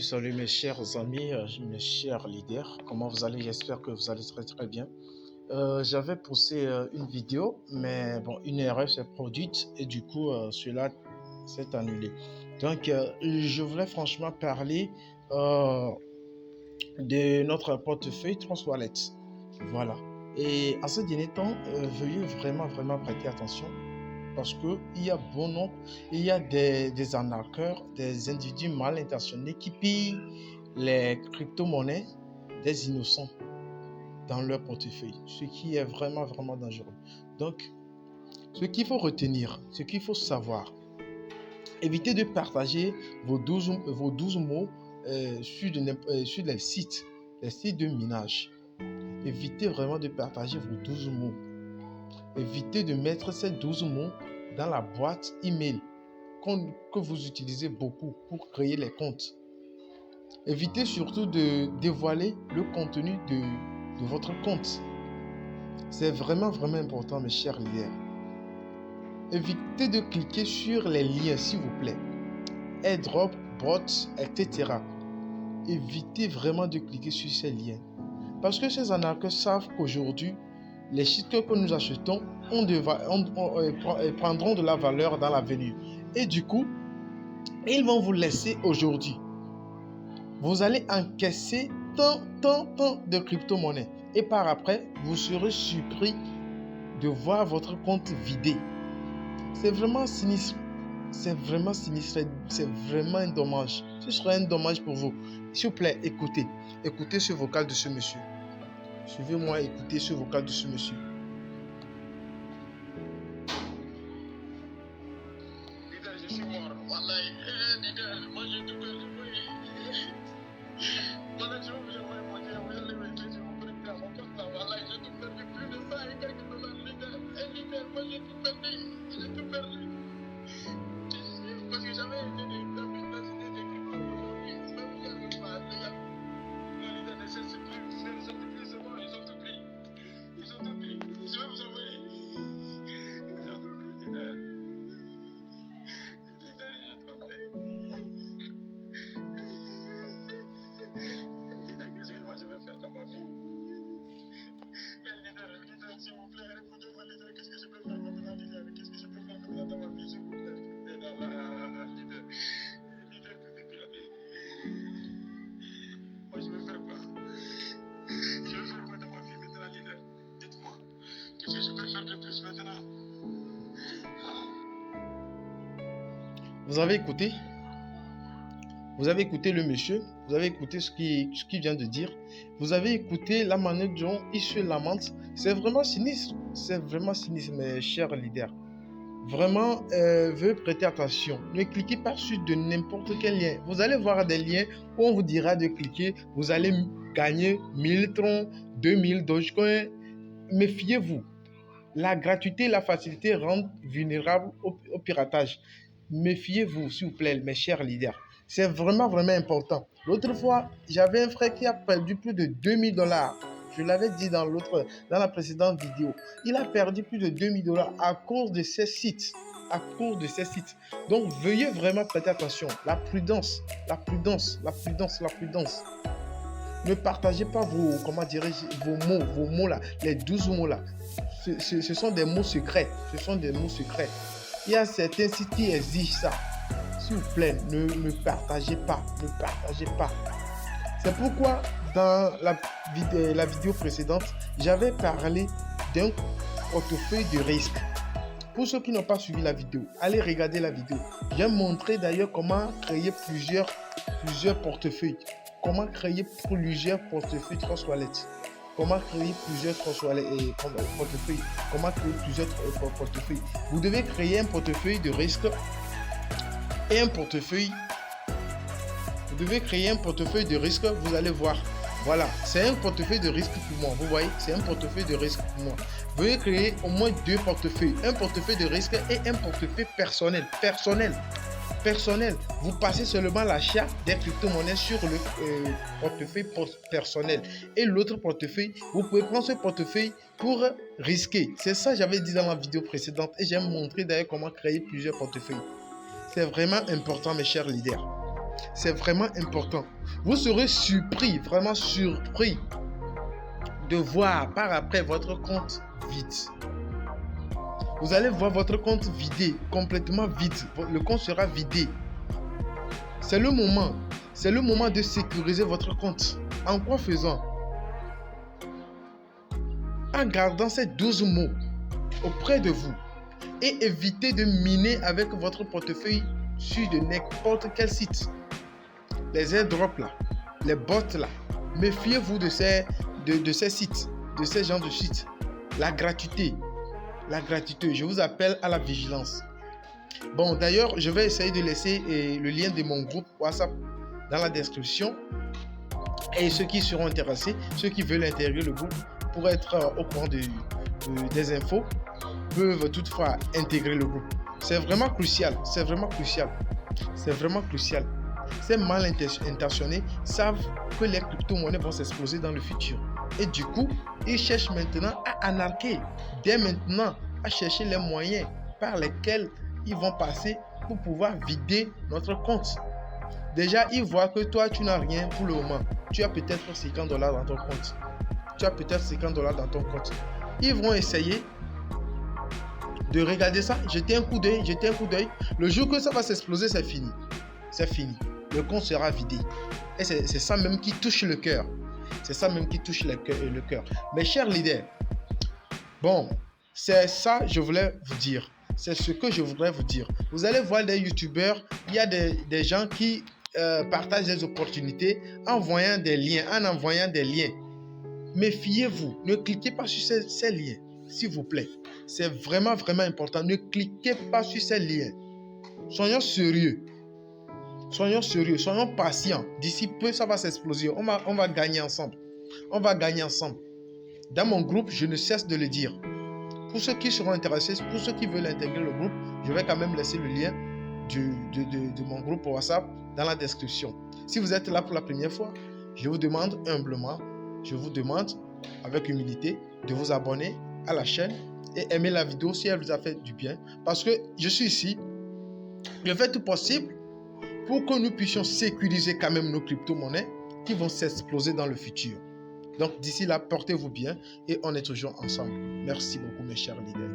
Salut mes chers amis, mes chers leaders, comment vous allez? J'espère que vous allez très bien. J'avais poussé une vidéo, mais bon, une erreur s'est produite et du coup, cela s'est annulé. Donc, je voulais franchement parler de notre portefeuille Transwallet. Voilà. Et à ce dernier temps, veuillez vraiment prêter attention parce qu'il y a bon nombre, il y a des arnaqueurs, des individus mal intentionnés qui pillent les crypto-monnaies des innocents dans leur portefeuille, ce qui est vraiment dangereux. Donc, ce qu'il faut retenir, ce qu'il faut savoir, évitez de partager vos 12 mots sur les sites de minage. Évitez vraiment de partager vos 12 mots. Évitez de mettre ces 12 mots dans la boîte email que vous utilisez beaucoup pour créer les comptes. Évitez surtout de dévoiler le contenu de votre compte. C'est vraiment important, mes chers leaders. Évitez de cliquer sur les liens, s'il vous plaît. Airdrop, bots, etc. Évitez vraiment de cliquer sur ces liens. Parce que ces arnaqueurs savent qu'aujourd'hui, les titres que nous achetons prendront de la valeur dans l'avenir. Et du coup, ils vont vous laisser aujourd'hui. Vous allez encaisser tant de crypto-monnaies. Et par après, vous serez surpris de voir votre compte vidé. C'est vraiment sinistre. C'est vraiment un dommage. Ce serait un dommage pour vous. S'il vous plaît, écoutez. Écoutez ce vocal de ce monsieur. Suivez-moi, écoutez ce vocal de ce monsieur. Je suis mort. Wallahi, moi j'ai tout perdu. Voilà, je vais vous envoyer mon Dieu. Vous allez me dire, je vous prie à mon poste là. Wallahi, j'ai tout perdu. Plus de ça et quelques dollars. Leader, moi j'ai tout perdu. J'ai tout perdu. Parce que j'avais été des crypto. C'est pas vous avez pas. Les gars, ne cessent plus. C'est bon, ils ont tout pris. Je vais vous envoyer. Ils ont tout pris, leader. Excusez-moi, je vais faire dans ma vie. Leader, s'il vous plaît, écoutez-moi, leader, qu'est-ce que je peux faire maintenant, leader? Qu'est-ce que je peux faire maintenant dans ma vie, s'il vous plaît? Leader, tout est piraté. Moi, je vais faire quoi? Je vais faire quoi dans ma vie maintenant, leader? Dites-moi, qu'est-ce que je peux faire de plus maintenant? Vous avez écouté? Vous avez écouté le monsieur, vous avez écouté ce qu'il vient de dire, vous avez écouté la manière dont il se lamente. C'est vraiment sinistre, mes chers leaders. Vraiment, veuillez prêter attention. Ne cliquez pas sur de n'importe quel lien. Vous allez voir des liens où on vous dira de cliquer, vous allez gagner 1000 troncs, 2000 Dogecoin. Méfiez-vous. La gratuité et la facilité rendent vulnérables au piratage. Méfiez-vous, s'il vous plaît, mes chers leaders. C'est vraiment important. L'autre fois, j'avais un frère qui a perdu plus de 2000 $. Je l'avais dit dans la précédente vidéo. Il a perdu plus de 2000 $ à cause de ces sites. Donc, veuillez vraiment prêter attention. La prudence. Ne partagez pas vos mots là, les 12 mots là. Ce sont des mots secrets. Il y a certains sites qui exigent ça. S'il vous plaît, ne partagez pas. C'est pourquoi dans la vidéo précédente, j'avais parlé d'un portefeuille de risque. Pour ceux qui n'ont pas suivi la vidéo, allez regarder la vidéo. J'ai montré d'ailleurs comment créer plusieurs portefeuilles. Comment créer plusieurs portefeuilles Transwallet. Comment créer plusieurs portefeuilles. Comment créer plusieurs portefeuilles. Vous devez créer un portefeuille de risque et un portefeuille. Vous devez créer un portefeuille de risque. Vous allez voir. Voilà, c'est un portefeuille de risque pour moi. Vous voyez, c'est un portefeuille de risque pour moi. Veuillez créer au moins 2 portefeuilles. Un portefeuille de risque et un portefeuille personnel. Personnel. Vous passez seulement l'achat des crypto-monnaies sur le portefeuille personnel. Et l'autre portefeuille, vous pouvez prendre ce portefeuille pour risquer. C'est ça que j'avais dit dans ma vidéo précédente. Et j'ai montré d'ailleurs comment créer plusieurs portefeuilles. C'est vraiment important, mes chers leaders. C'est vraiment important. Vous serez surpris, vraiment surpris de voir par après votre compte vide. Vous allez voir votre compte vidé, complètement vide. Le compte sera vidé. C'est le moment. C'est le moment de sécuriser votre compte. En quoi faisant? En gardant ces 12 mots auprès de vous et évitez de miner avec votre portefeuille sur de n'importe quel site. Les airdrops là, les bots là, méfiez-vous de ces sites, de ces genres de sites. La gratuité, je vous appelle à la vigilance. Bon, d'ailleurs, je vais essayer de laisser le lien de mon groupe WhatsApp dans la description. Et ceux qui seront intéressés, ceux qui veulent intégrer le groupe pour être au courant des infos, peuvent toutefois intégrer le groupe. C'est vraiment crucial, Ces mal intentionnés savent que les crypto-monnaies vont s'exploser dans le futur. Et du coup, ils cherchent maintenant à anarquer, dès maintenant, à chercher les moyens par lesquels ils vont passer pour pouvoir vider notre compte. Déjà, ils voient que toi, tu n'as rien pour le moment. Tu as peut-être $50 dans ton compte. Ils vont essayer de regarder ça, jeter un coup d'œil. Le jour que ça va s'exploser, c'est fini. Le compte sera vidé. Et c'est ça même qui touche le cœur. Mes chers leaders, bon, c'est ça que je voulais vous dire. C'est ce que je voudrais vous dire. Vous allez voir des youtubeurs, il y a des gens qui partagent des opportunités en envoyant des liens. Méfiez-vous, ne cliquez pas sur ces liens, s'il vous plaît. C'est vraiment, vraiment important. Ne cliquez pas sur ces liens. Soyons sérieux, soyons patients. D'ici peu, ça va s'exploser. On va gagner ensemble. Dans mon groupe, je ne cesse de le dire. Pour ceux qui seront intéressés, pour ceux qui veulent intégrer le groupe, je vais quand même laisser le lien de mon groupe WhatsApp dans la description. Si vous êtes là pour la première fois, je vous demande humblement, avec humilité, de vous abonner à la chaîne et aimer la vidéo si elle vous a fait du bien. Parce que je suis ici, je fais tout possible pour que nous puissions sécuriser quand même nos crypto-monnaies qui vont s'exploser dans le futur. Donc d'ici là, portez-vous bien et on est toujours ensemble. Merci beaucoup mes chers leaders.